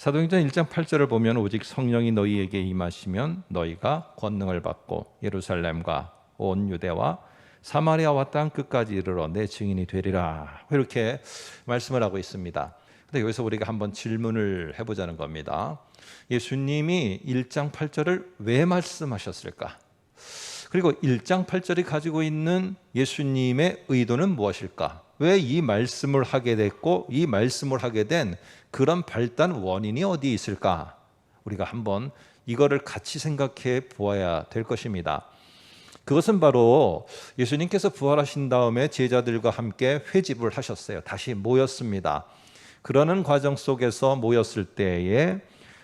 사도행전 1장 8절을 보면 오직 성령이 너희에게 임하시면 너희가 권능을 받고 예루살렘과 온 유대와 사마리아와 땅 끝까지 이르러 내 증인이 되리라, 이렇게 말씀을 하고 있습니다. 근데 여기서 우리가 한번 질문을 해보자는 겁니다. 예수님이 1장 8절을 왜 말씀하셨을까? 그리고 1장 8절이 가지고 있는 예수님의 의도는 무엇일까? 왜 이 말씀을 하게 됐고 이 말씀을 하게 된 그런 발단 원인이 어디 있을까? 우리가 한번 이거를 같이 생각해 보아야 될 것입니다. 그것은 바로 예수님께서 부활하신 다음에 제자들과 함께 회집을 하셨어요. 다시 모였습니다. 그러는 과정 속에서 모였을 때에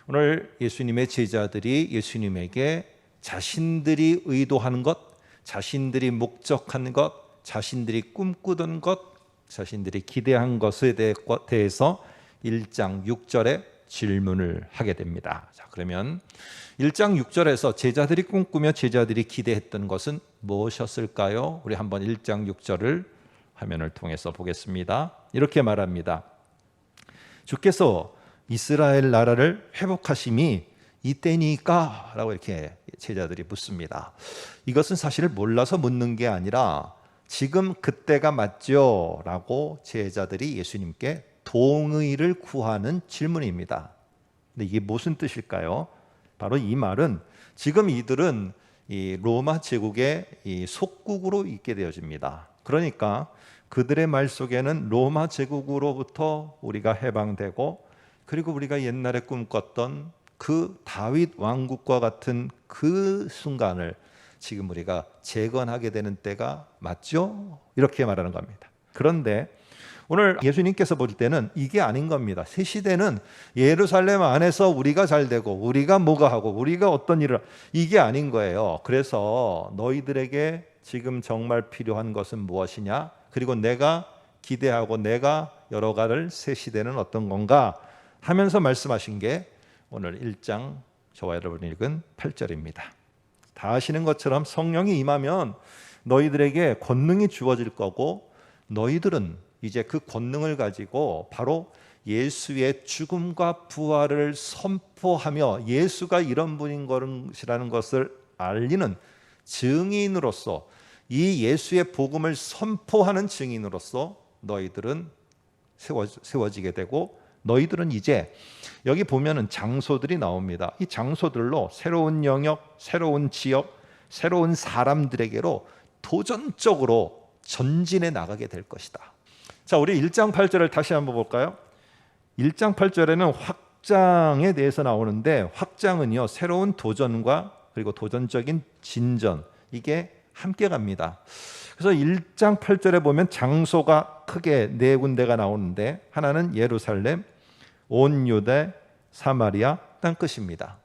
오늘 예수님의 제자들이 예수님에게 자신들이 의도하는 것, 자신들이 목적한 것, 자신들이 꿈꾸던 것, 자신들이 기대한 것에 대해서 1장 6절에 질문을 하게 됩니다. 자, 그러면 1장 6절에서 제자들이 꿈꾸며 제자들이 기대했던 것은 무엇이었을까요? 우리 한번 1장 6절을 화면을 통해서 보겠습니다. 이렇게 말합니다. 주께서 이스라엘 나라를 회복하심이 이때니까? 라고 이렇게 제자들이 묻습니다. 이것은 사실 몰라서 묻는 게 아니라 지금 그때가 맞죠? 라고 제자들이 예수님께 동의를 구하는 질문입니다. 근데 이게 무슨 뜻일까요? 바로 이 말은 지금 이들은 이 로마 제국의 이 속국으로 있게 되어집니다. 그러니까 그들의 말 속에는 로마 제국으로부터 우리가 해방되고, 그리고 우리가 옛날에 꿈꿨던 그 다윗 왕국과 같은 그 순간을 지금 우리가 재건하게 되는 때가 맞죠? 이렇게 말하는 겁니다. 그런데 오늘 예수님께서 볼 때는 이게 아닌 겁니다. 새 시대는 예루살렘 안에서 우리가 잘 되고 우리가 뭐가 하고 우리가 어떤 일을, 이게 아닌 거예요. 그래서 너희들에게 지금 정말 필요한 것은 무엇이냐? 그리고 내가 기대하고 내가 열어갈 새 시대는 어떤 건가? 하면서 말씀하신 게 오늘 1장 저와 여러분이 읽은 8절입니다. 다 아시는 것처럼 성령이 임하면 너희들에게 권능이 주어질 거고, 너희들은 이제 그 권능을 가지고 바로 예수의 죽음과 부활을 선포하며 예수가 이런 분인 것이라는 것을 알리는 증인으로서, 이 예수의 복음을 선포하는 증인으로서 너희들은 세워지게 되고, 너희들은 이제 여기 보면은 장소들이 나옵니다. 이 장소들로 새로운 영역, 새로운 지역, 새로운 사람들에게로 도전적으로 전진해 나가게 될 것이다. 자, 우리 1장 8절을 다시 한번 볼까요? 1장 8절에는 확장에 대해서 나오는데, 확장은요 새로운 도전과 그리고 도전적인 진전, 이게 함께 갑니다. 그래서 1장 8절에 보면 장소가 크게 네 군데가 나오는데, 하나는 예루살렘, 온 유대, 사마리아 땅끝입니다.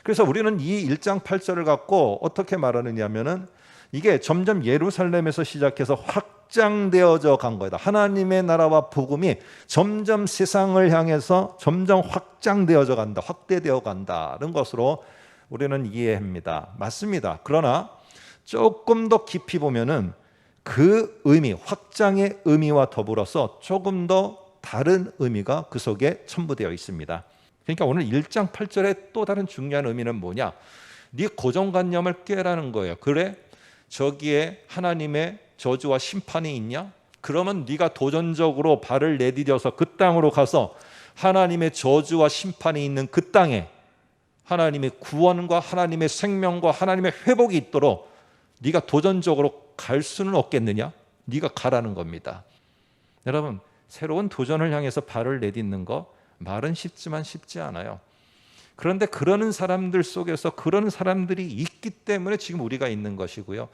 그래서 우리는 이 1장 8절을 갖고 어떻게 말하느냐면은 이게 점점 예루살렘에서 시작해서 확장되어져 간 거다. 하나님의 나라와 복음이 점점 세상을 향해서 점점 확장되어져 간다, 확대되어 간다는 것으로 우리는 이해합니다. 맞습니다. 그러나 조금 더 깊이 보면은 그 의미, 확장의 의미와 더불어서 조금 더 다른 의미가 그 속에 첨부되어 있습니다. 그러니까 오늘 1장 8절의 또 다른 중요한 의미는 뭐냐? 네 고정관념을 깨라는 거예요. 그래? 저기에 하나님의 저주와 심판이 있냐? 그러면 네가 도전적으로 발을 내디뎌서 그 땅으로 가서 하나님의 저주와 심판이 있는 그 땅에 하나님의 구원과 하나님의 생명과 하나님의 회복이 있도록 네가 도전적으로 갈 수는 없겠느냐? 네가 가라는 겁니다. 여러분, 새로운 도전을 향해서 발을 내딛는 거 말은 쉽지만 쉽지 않아요. 그런데 그러는 사람들 속에서 그런 사람들이 있기 때문에 지금 우리가 있는 것이고요.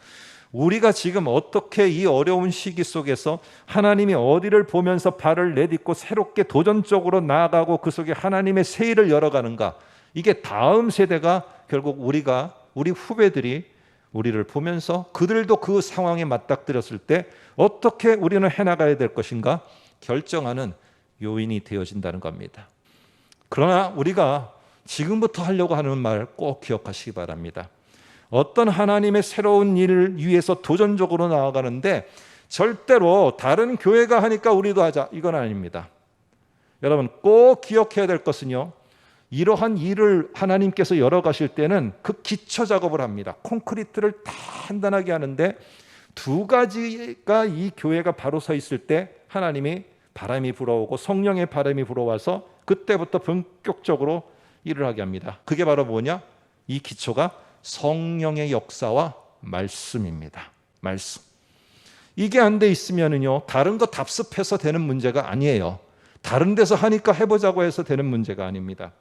우리가 지금 어떻게 이 어려운 시기 속에서 하나님이 어디를 보면서 발을 내딛고 새롭게 도전적으로 나아가고 그 속에 하나님의 새 일을 열어가는가, 이게 다음 세대가 결국 우리 후배들이 우리를 보면서 그들도 그 상황에 맞닥뜨렸을 때 어떻게 우리는 해나가야 될 것인가 결정하는 요인이 되어진다는 겁니다. 그러나 우리가 지금부터 하려고 하는 말 꼭 기억하시기 바랍니다. 어떤 하나님의 새로운 일을 위해서 도전적으로 나아가는데 절대로 다른 교회가 하니까 우리도 하자, 이건 아닙니다. 여러분 꼭 기억해야 될 것은요, 이러한 일을 하나님께서 열어가실 때는 그 기초 작업을 합니다. 콘크리트를 단단하게 하는데 두 가지가 이 교회가 바로 서 있을 때 하나님이 바람이 불어오고 성령의 바람이 불어와서 그때부터 본격적으로 일을 하게 합니다. 그게 바로 뭐냐? 이 기초가 성령의 역사와 말씀입니다. 말씀. 이게 안 돼 있으면은요, 다른 거 답습해서 되는 문제가 아니에요. 다른 데서 하니까 해보자고 해서 되는 문제가 아닙니다.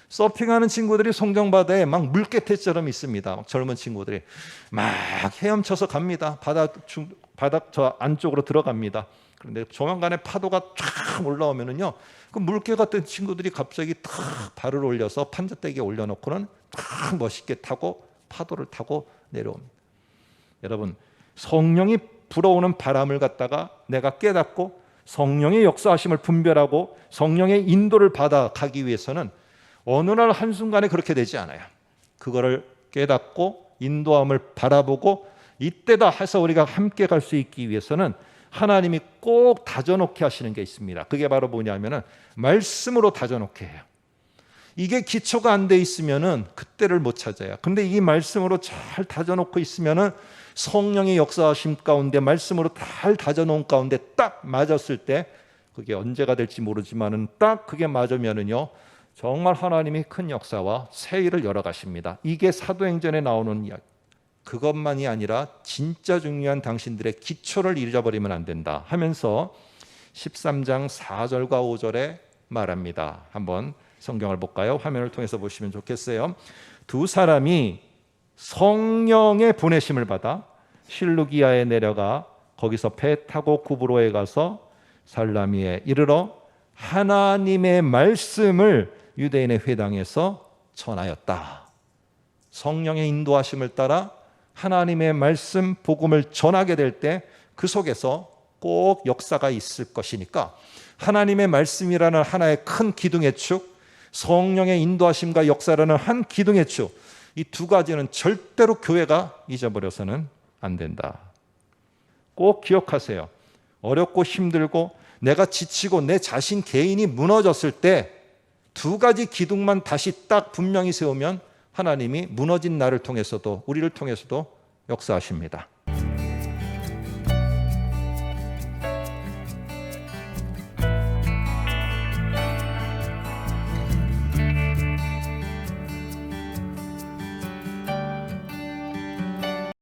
서핑하는 친구들이 송정바다에 막 물개태처럼 있습니다. 막 젊은 친구들이 막 헤엄쳐서 갑니다. 바닥 저 안쪽으로 들어갑니다. 그런데 조만간에 파도가 쫙 올라오면은요, 그 물개 같은 친구들이 갑자기 탁 발을 올려서 판자대기에 올려놓고는 탁 멋있게 타고 파도를 타고 내려옵니다. 여러분, 성령이 불어오는 바람을 갖다가 내가 깨닫고 성령의 역사하심을 분별하고 성령의 인도를 받아 가기 위해서는 어느 날 한순간에 그렇게 되지 않아요. 그거를 깨닫고 인도함을 바라보고 이때다 해서 우리가 함께 갈 수 있기 위해서는 하나님이 꼭 다져놓게 하시는 게 있습니다. 그게 바로 뭐냐면은 말씀으로 다져놓게 해요. 이게 기초가 안 돼 있으면은 그때를 못 찾아요. 근데 이 말씀으로 잘 다져놓고 있으면은 성령의 역사하심 가운데 말씀으로 잘 다져놓은 가운데 딱 맞았을 때, 그게 언제가 될지 모르지만은 딱 그게 맞으면은요, 정말 하나님이 큰 역사와 새 일을 열어 가십니다. 이게 사도행전에 나오는 이야기. 그것만이 아니라 진짜 중요한 당신들의 기초를 잃어버리면 안 된다 하면서 13장 4절과 5절에 말합니다. 한번 성경을 볼까요? 화면을 통해서 보시면 좋겠어요. 두 사람이 성령의 보내심을 받아 실루기아에 내려가 거기서 배 타고 구브로에 가서 살라미에 이르러 하나님의 말씀을 유대인의 회당에서 전하였다. 성령의 인도하심을 따라 하나님의 말씀, 복음을 전하게 될 때 그 속에서 꼭 역사가 있을 것이니까 하나님의 말씀이라는 하나의 큰 기둥의 축, 성령의 인도하심과 역사라는 한 기둥의 축, 이 두 가지는 절대로 교회가 잊어버려서는 안 된다. 꼭 기억하세요. 어렵고 힘들고 내가 지치고 내 자신 개인이 무너졌을 때 두 가지 기둥만 다시 딱 분명히 세우면 하나님이 무너진 나를 통해서도 우리를 통해서도 역사하십니다.